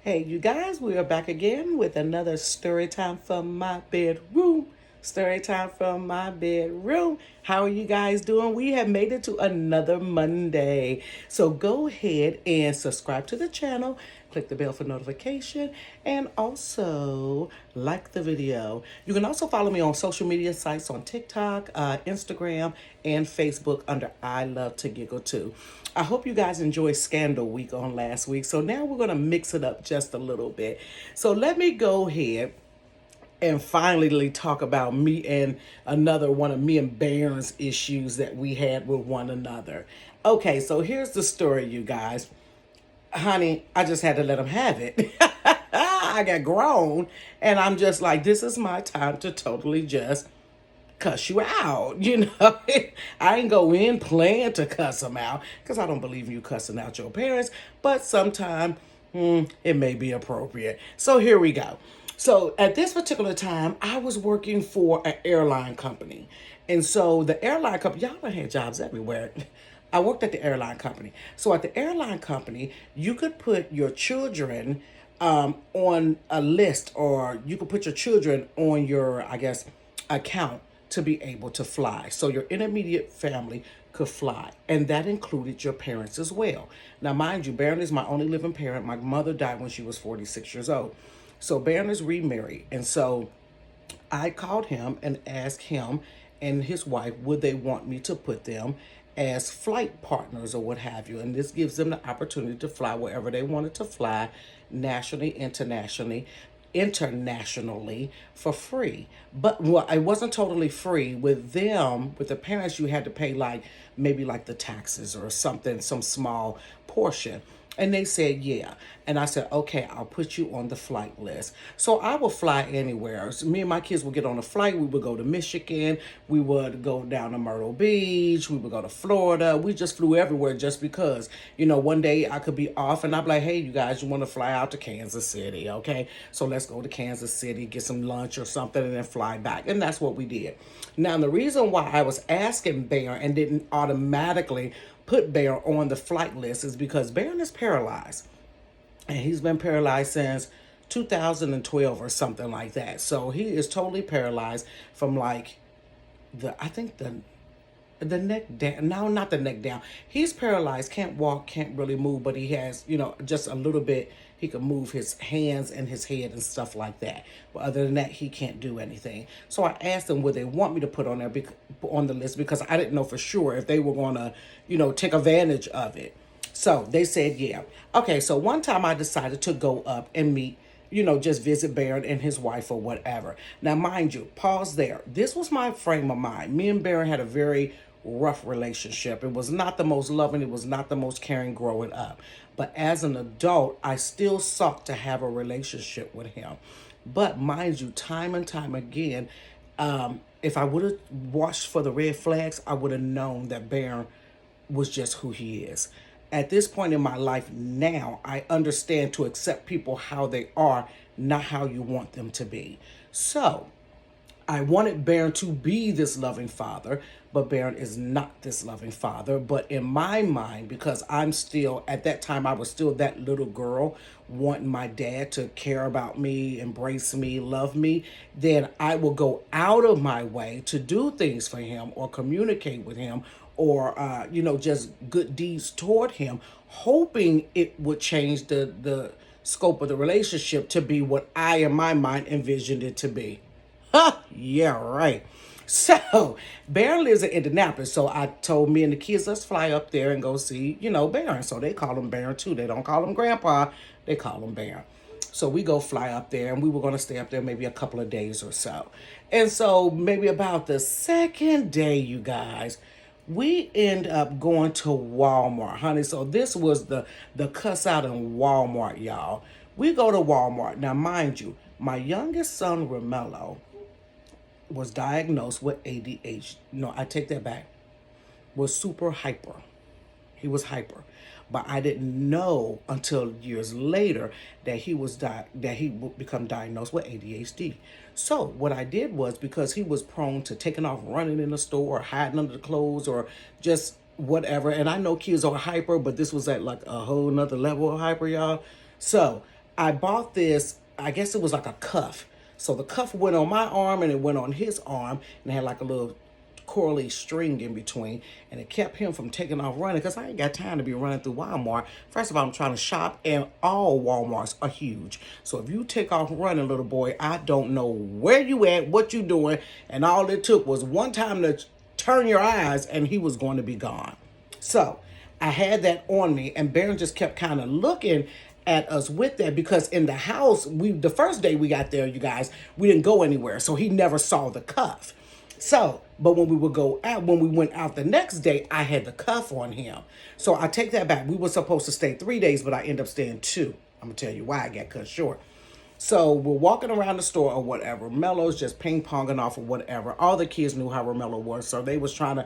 Hey, you guys, we are back again with another story time from my bedroom. Story time from my bedroom. How are you guys doing? We have made it to another Monday. So go ahead and subscribe to the channel, click the bell for notification, and also like the video. You can also follow me on social media sites on TikTok, Instagram, and Facebook under I Love to Giggle Too. I hope you guys enjoyed Scandal Week on last week. So now we're going to mix it up just a little bit. So let me go ahead and finally talk about me and another one of me and Baron's issues that we had with one another. Okay, so here's the story, you guys. Honey, I just had to let him have it. I got grown, and I'm just like, this is my time to totally just cuss you out. I ain't go in plan to cuss them out because I don't believe in you cussing out your parents, but sometimes it may be appropriate. So here we go. So at this particular time, I was working for an airline company. And so the airline company, y'all done had jobs everywhere. I worked at the airline company. So at the airline company, you could put your children on a list, or you could put your children on your, I guess, account to be able to fly. So your intermediate family could fly. And that included your parents as well. Now, mind you, Baron is my only living parent. My mother died when she was 46 years old. So Baron is remarried. And so I called him and asked him and his wife, would they want me to put them as flight partners or what have you. And this gives them the opportunity to fly wherever they wanted to fly, nationally, internationally for free. But well, it wasn't totally free. With them, with the parents, you had to pay like maybe like the taxes or something, some small portion. And they said, yeah. And I said, okay, I'll put you on the flight list. So I will fly anywhere. So me and my kids would get on a flight. We would go to Michigan. We would go down to Myrtle Beach. We would go to Florida. We just flew everywhere just because, one day I could be off and I'd be like, hey, you guys, you want to fly out to Kansas City, okay? So let's go to Kansas City, get some lunch or something, and then fly back. And that's what we did. Now, the reason why I was asking Bear and didn't automatically put Bear on the flight list is because Bear is paralyzed. And he's been paralyzed since 2012 or something like that. So he is totally paralyzed from like the neck down. No, not the neck down. He's paralyzed, can't walk, can't really move, but he has, just a little bit. He can move his hands and his head and stuff like that. But other than that, he can't do anything. So I asked them, would they want me to put on on the list, because I didn't know for sure if they were going to, take advantage of it. So they said, yeah. Okay, so one time I decided to go up and meet, just visit Barron and his wife or whatever. Now, mind you, pause there. This was my frame of mind. Me and Barron had a very rough relationship. It was not the most loving. It was not the most caring growing up. But as an adult, I still sought to have a relationship with him. But mind you, time and time again, if I would have watched for the red flags, I would have known that Barron was just who he is. At this point in my life now, I understand to accept people how they are, not how you want them to be. So I wanted Baron to be this loving father, but Baron is not this loving father. But in my mind, because I'm still, at that time, I was still that little girl wanting my dad to care about me, embrace me, love me, then I will go out of my way to do things for him or communicate with him or, just good deeds toward him, hoping it would change the scope of the relationship to be what I, in my mind, envisioned it to be. Huh, yeah, right. So, Baron lives in Indianapolis. So I told me and the kids, let's fly up there and go see, Baron. So they call him Baron too. They don't call him Grandpa. They call him Baron. So we go fly up there, and we were going to stay up there maybe a couple of days or so. And so maybe about the second day, you guys, we end up going to Walmart, honey. So this was the cuss out in Walmart, y'all. We go to Walmart. Now, mind you, my youngest son, Romello, was diagnosed with ADHD. No, I take that back. Was super hyper. He was hyper. But I didn't know until years later that he would become diagnosed with ADHD. So what I did was, because he was prone to taking off running in the store, hiding under the clothes, or just whatever. And I know kids are hyper, but this was at like a whole nother level of hyper, y'all. So I bought this, I guess it was like a cuff. So the cuff went on my arm and it went on his arm and it had like a little corally string in between, and it kept him from taking off running because I ain't got time to be running through Walmart. First of all, I'm trying to shop, and all Walmarts are huge. So if you take off running, little boy, I don't know where you at, what you doing, and all it took was one time to turn your eyes, and he was going to be gone. So I had that on me, and Baron just kept kind of looking at us with that because in the house, the first day we got there, you guys, we didn't go anywhere, so he never saw the cuff. So, but when we went out the next day, I had the cuff on him. So I take that back. We were supposed to stay 3 days, but I ended up staying 2. I'm going to tell you why I got cut short. So we're walking around the store or whatever. Mello's just ping-ponging off or whatever. All the kids knew how Romello was, so they was trying to,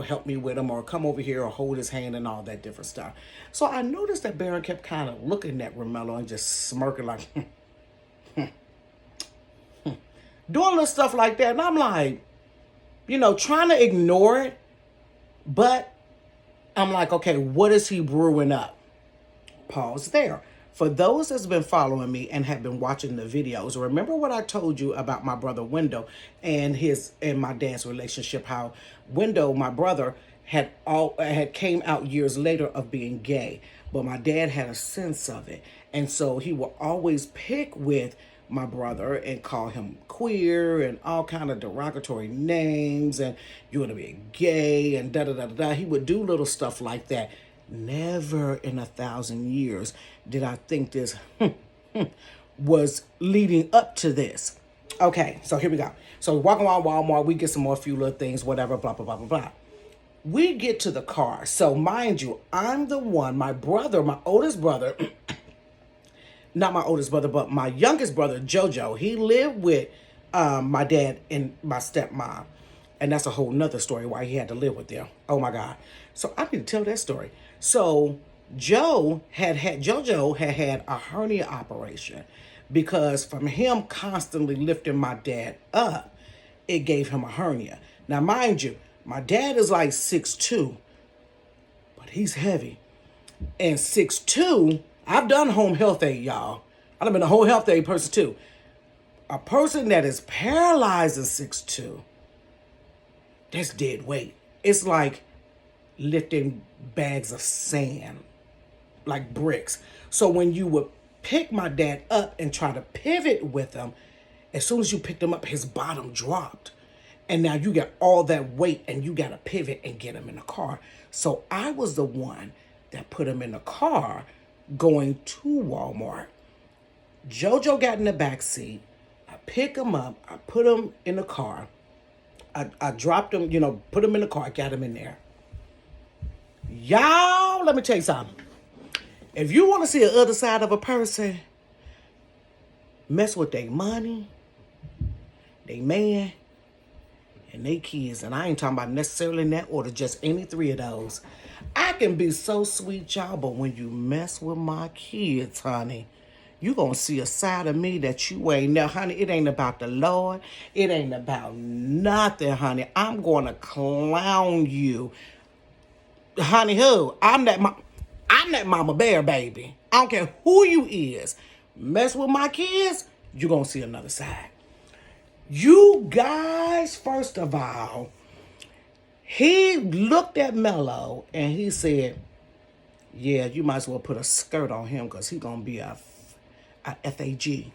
help me with him or come over here or hold his hand and all that different stuff. So I noticed that Baron kept kind of looking at Romello and just smirking like, doing little stuff like that. And I'm like, trying to ignore it, but I'm like, okay, what is he brewing up? Pause there. For those that's been following me and have been watching the videos, remember what I told you about my brother Wendell and my dad's relationship, how Wendell, my brother, had came out years later of being gay, but my dad had a sense of it. And so he would always pick with my brother and call him queer and all kind of derogatory names and you're gonna be gay and da-da-da-da-da. He would do little stuff like that. Never in 1,000 years did I think this was leading up to this. Okay, so here we go. So we're walking around Walmart, we get some more few little things, whatever, blah, blah, blah, blah, blah. We get to the car. So mind you, I'm the one, my brother, my oldest brother, not my oldest brother, but my youngest brother, JoJo, he lived with my dad and my stepmom. And that's a whole nother story why he had to live with them. Oh my God. So I need to tell that story. So JoJo had a hernia operation because from him constantly lifting my dad up, it gave him a hernia. Now, mind you, my dad is like 6'2", but he's heavy. And 6'2", I've done home health aid, y'all. I've been a whole health aid person too. A person that is paralyzed at 6'2", that's dead weight. It's like lifting bags of sand, like bricks. So when you would pick my dad up and try to pivot with him, as soon as you picked him up, his bottom dropped. And now you got all that weight and you got to pivot and get him in the car. So I was the one that put him in the car going to Walmart. JoJo got in the back seat. I pick him up. I put him in the car. I dropped him, put him in the car, got him in there. Y'all, let me tell you something. If you want to see the other side of a person, mess with their money, their man, and their kids. And I ain't talking about necessarily in that order, just any 3 of those. I can be so sweet, y'all, but when you mess with my kids, honey, you gonna see a side of me that you ain't know, honey. It ain't about the Lord. It ain't about nothing, honey. I'm gonna clown you, honey. Who? I'm that mama bear, baby. I don't care who you is. Mess with my kids, you gonna see another side. You guys, first of all, he looked at Mello and he said, "Yeah, you might as well put a skirt on him because he's gonna be a FAG."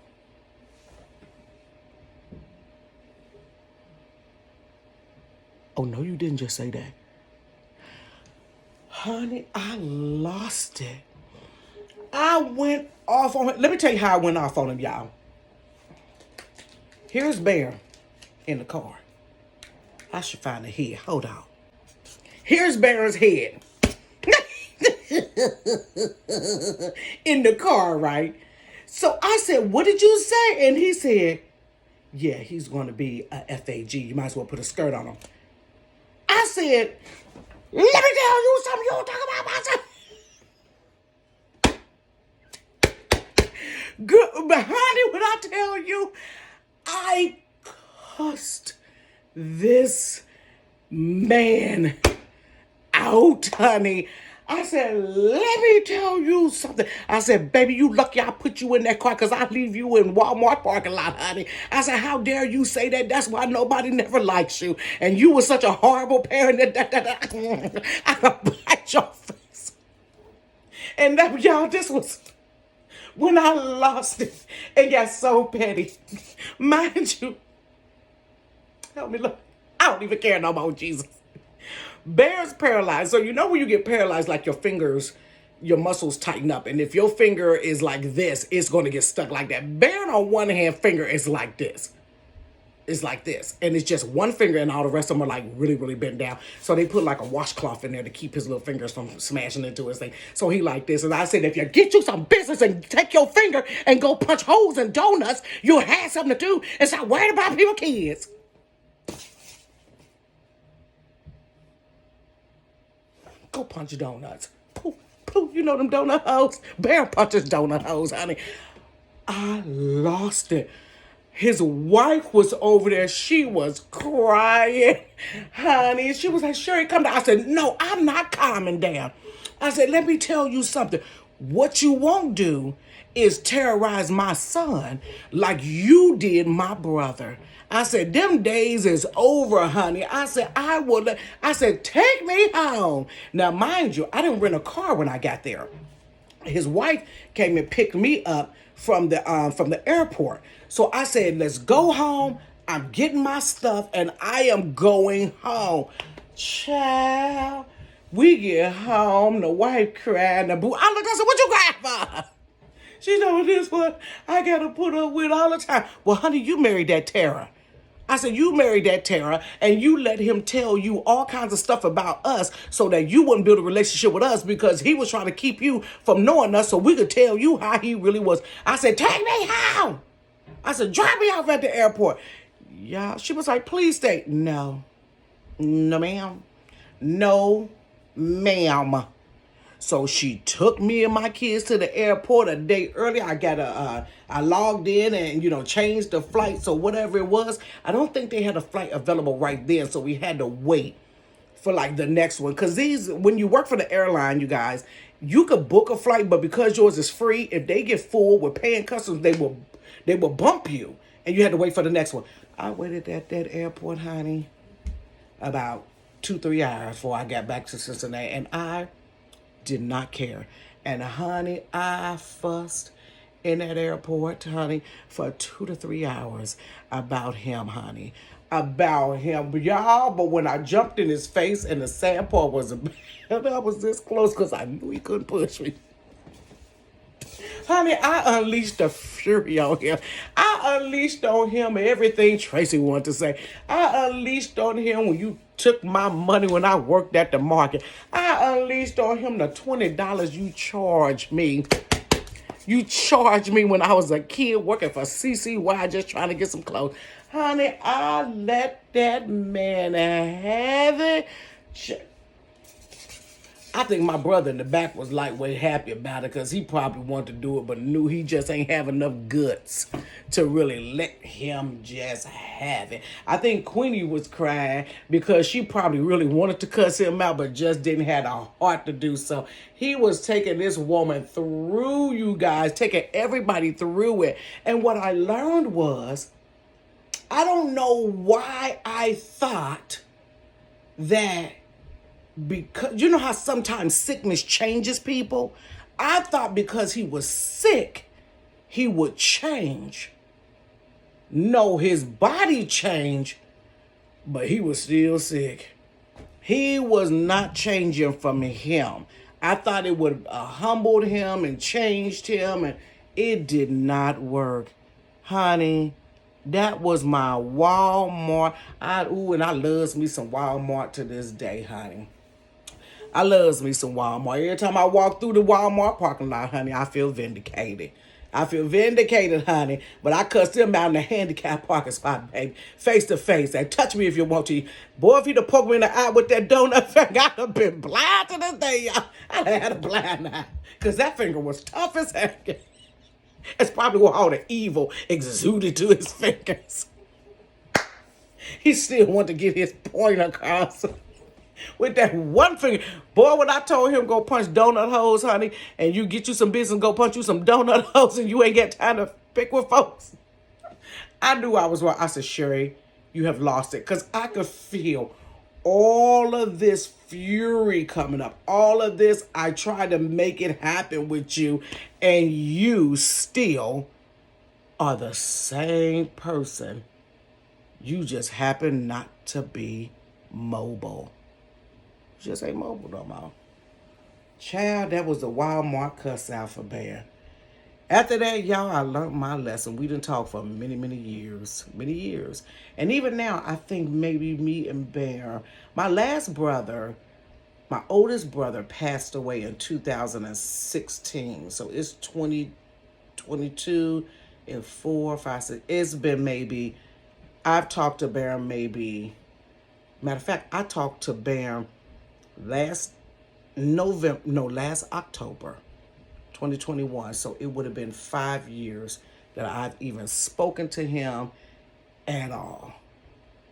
Oh, no, you didn't just say that. Honey, I lost it. I went off on him. Let me tell you how I went off on him, y'all. Here's Bear in the car. I should find the head. Hold on. Here's Bear's head. In the car, right? So I said, "What did you say?" And he said, "Yeah, he's going to be a FAG. You might as well put a skirt on him." I said, "Let me tell you something. You don't talk about myself." Good, but honey, when I tell you, I cussed this man out, honey. I said, let me tell you something. I said, baby, you lucky I put you in that car because I leave you in Walmart parking lot, honey. I said, how dare you say that? That's why nobody never likes you. And you were such a horrible parent that I could bite your face. And that, y'all, this was when I lost it and got so petty. Mind you, help me look. I don't even care no more, Jesus. Bear's paralyzed. So you know when you get paralyzed, like your fingers, your muscles tighten up. And if your finger is like this, it's going to get stuck like that. Bear on one hand finger is like this. It's like this. And it's just one finger and all the rest of them are like really, really bent down. So they put like a washcloth in there to keep his little fingers from smashing into his thing. So he like this. And I said, if you get you some business and take your finger and go punch holes in donuts, you'll have something to do and stop worrying about people's kids. Go punch donuts. Pooh, pooh, you know them donut hoes? Bear punches donut hoes, honey. I lost it. His wife was over there. She was crying, honey. She was like, Sherry, come down. I said, no, I'm not calming down. I said, let me tell you something. What you won't do is terrorize my son like you did my brother. I said, them days is over, honey. I said, I said, take me home. Now, mind you, I didn't rent a car when I got there. His wife came and picked me up from the airport. So I said, let's go home. I'm getting my stuff and I am going home. Child, we get home, the wife cried, the boo. I looked, I said, what you crying for? She know this what I gotta put up with all the time. Well, honey, you married that terror. I said, you married that terror and you let him tell you all kinds of stuff about us so that you wouldn't build a relationship with us because he was trying to keep you from knowing us so we could tell you how he really was. I said, take me home. I said, drop me off at the airport. Yeah, she was like, please stay. No, ma'am. No, ma'am. So she took me and my kids to the airport a day early. I logged in and, changed the flight. So whatever it was, I don't think they had a flight available right then. So we had to wait for like the next one. Because when you work for the airline, you guys, you could book a flight, but because yours is free, if they get full with paying customs, they will bump you. And you had to wait for the next one. I waited at that airport, honey, about 2-3 hours before I got back to Cincinnati. And I did not care. And honey, I fussed in that airport, honey, for 2 to 3 hours about him, honey. About him. Y'all, but when I jumped in his face and the sad part was I was this close because I knew he couldn't push me. Honey, I unleashed the fury on him. I unleashed on him everything Tracey wanted to say. I unleashed on him when you took my money when I worked at the market. I unleashed on him the $20 you charged me. You charged me when I was a kid working for CCY just trying to get some clothes. Honey, I let that man have it. I think my brother in the back was lightweight happy about it because he probably wanted to do it but knew he just ain't have enough guts to really let him just have it. I think Queenie was crying because she probably really wanted to cuss him out but just didn't have the heart to do so. He was taking this woman through, you guys, taking everybody through it. And what I learned was, I don't know why I thought that because you know how sometimes sickness changes people. I thought because he was sick, he would change. No, his body changed, but he was still sick. He was not changing from him. I thought it would have humbled him and changed him, and it did not work. Honey, that was my Walmart. And I loves me some Walmart to this day, honey. I loves me some Walmart. Every time I walk through the Walmart parking lot, honey, I feel vindicated. I feel vindicated, honey. But I cuss them out in the handicap parking spot, baby. Face to face. And touch me if you want to. Boy, if you'd have poked me in the eye with that donut finger, I'd have been blind to this day, y'all. I'd have had a blind eye. Because that finger was tough as heck. That's probably where all the evil exuded to his fingers. He still wanted to get his point across. With that one finger. Boy, when I told him go punch donut holes, honey, and you get you some business and go punch you some donut holes and you ain't got time to pick with folks. I knew I was wrong. I said, Sherry, you have lost it. Because I could feel all of this fury coming up. All of this, I tried to make it happen with you, and you still are the same person. You just happen not to be mobile. You just ain't mobile no more. Child, that was the Walmart cuss out for Bear. After that, y'all, I learned my lesson. We didn't talk for many, many years. Many years. And even now, I think maybe me and Bear, my last brother, my oldest brother passed away in 2016. So it's 2022 and 4, 5, 6. It's been maybe, I've talked to Bear maybe, matter of fact, I talked to Bear last October 2021. So it would have been 5 years that I've even spoken to him at all.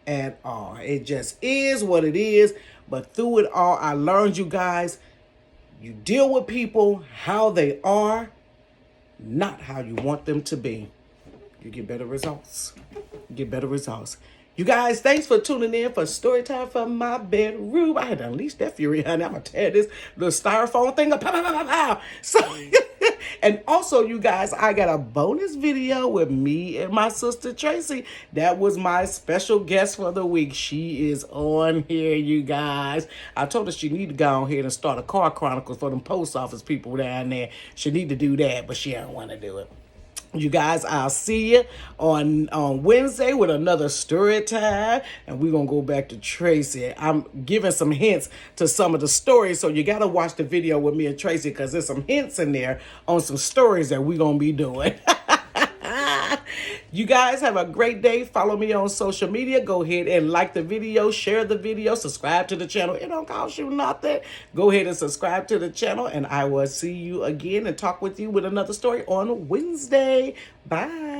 At all. It just is what it is. But through it all, I learned, you guys, you deal with people how they are, not how you want them to be. You get better results. You get better results. You guys, thanks for tuning in for Storytime from my bedroom. I had to unleash that fury, honey. I'm going to tear this little styrofoam thing up. Pow, pow, pow, pow. So, and also, you guys, I got a bonus video with me and my sister, Tracey. That was my special guest for the week. She is on here, you guys. I told her she need to go on here and start a car chronicles for them post office people down there. She need to do that, but she don't want to do it. You guys, I'll see you on Wednesday with another story time. And we're going to go back to Tracey. I'm giving some hints to some of the stories. So you got to watch the video with me and Tracey because there's some hints in there on some stories that we're going to be doing. You guys have a great day. Follow me on social media. Go ahead and like the video, share the video, subscribe to the channel. It don't cost you nothing. Go ahead and subscribe to the channel, and I will see you again and talk with you with another story on Wednesday. Bye.